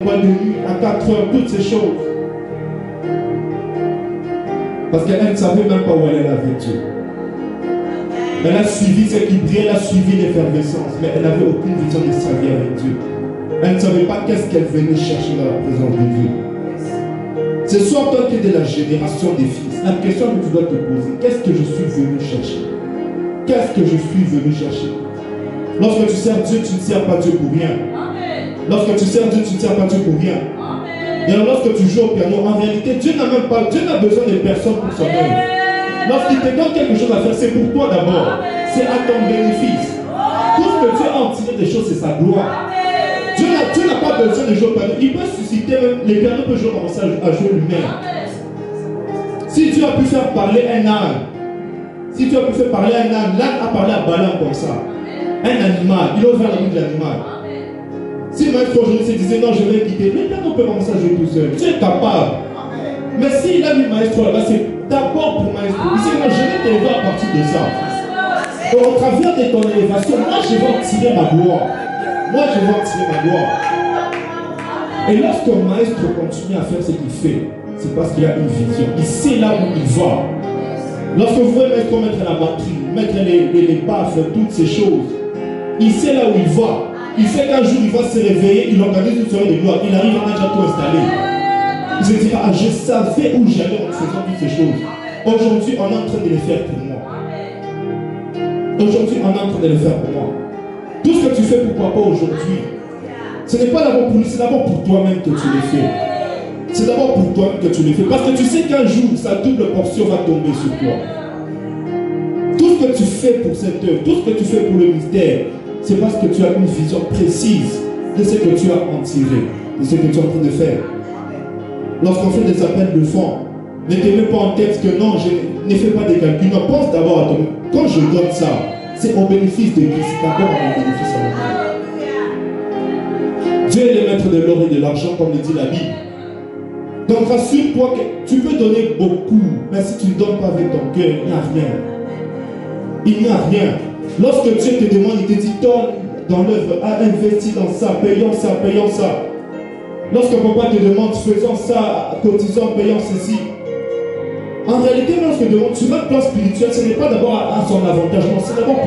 boîte de nuit, à 4 heures, toutes ces choses. Parce qu'elle ne savait même pas où elle allait avec Dieu. Elle a suivi ce qui brillait, elle a suivi l'effervescence, mais elle n'avait aucune vision de sa vie avec Dieu. Elle ne savait pas qu'est-ce qu'elle venait chercher dans la présence de Dieu. Ce soir, toi qui es de la génération des fils, la question que tu dois te poser, qu'est-ce que je suis venu chercher? Qu'est-ce que je suis venu chercher? Lorsque tu sers Dieu, tu ne sers pas Dieu pour rien. Lorsque tu sers Dieu, tu ne sers pas Dieu pour rien. Et alors lorsque tu joues au piano, en réalité, Dieu n'a même pas, Dieu n'a besoin de personne pour son œuvre. Lorsqu'il te donne quelque chose à faire, c'est pour toi d'abord. C'est à ton bénéfice. Tout ce que Dieu a en tiré des choses, c'est sa gloire. Dieu n'a pas besoin de jouer au piano. Il peut susciter même, les pianos peuvent commencer à jouer lui-même. Si Dieu a pu faire parler un âne, si Dieu a pu faire parler un âne, l'âne a parlé à Balaam comme ça. Un animal, il a ouvert la bouche de l'animal. Si maître aujourd'hui se disait non, je vais quitter, les pianos peuvent commencer à jouer tout seul. Tu es capable. Mais s'il a mis maestro là-bas, c'est d'abord pour maestro. Il dit non, je vais t'élever à partir de ça. Et au travers de ton élévation, moi je vais en tirer ma gloire. Moi je vais en tirer ma gloire. Et lorsque maestro continue à faire ce qu'il fait, c'est parce qu'il a une vision. Il sait là où il va. Lorsque vous voyez maestro mettre la batterie, mettre les baffes, toutes ces choses, il sait là où il va. Il sait qu'un jour il va se réveiller, il organise une soirée de gloire, il arrive à déjà tout installé. Il se dit, ah, je savais où j'allais en faisant toutes ces choses. Aujourd'hui, on est en train de les faire pour moi. Aujourd'hui, on est en train de les faire pour moi. Tout ce que tu fais pour papa aujourd'hui, ce n'est pas d'abord pour lui, c'est d'abord pour toi-même que tu le fais. C'est d'abord pour toi-même que tu le fais. Parce que tu sais qu'un jour, sa double portion va tomber sur toi. Tout ce que tu fais pour cette œuvre, tout ce que tu fais pour le mystère, c'est parce que tu as une vision précise de ce que tu as en tiré, de ce que tu es en train de faire. Lorsqu'on fait des appels de fonds, ne te mets pas en tête que non, je ne fais pas des calculs. Non, pense d'abord à toi. Quand je donne ça, c'est au bénéfice de Christ, c'est d'abord à mon bénéfice à moi. Dieu est le maître de l'or et de l'argent, comme le dit la Bible. Donc rassure-toi que tu peux donner beaucoup, mais si tu ne donnes pas avec ton cœur, il n'y a rien. Il n'y a rien. Lorsque Dieu te demande, il te dit, donne dans l'œuvre, investis dans ça, payons ça, payons ça. Lorsque papa te demande, faisons ça, cotisons, payons ceci. En réalité, lorsque tu demande sur un plan spirituel, ce n'est pas d'abord à son avantage, non, c'est d'abord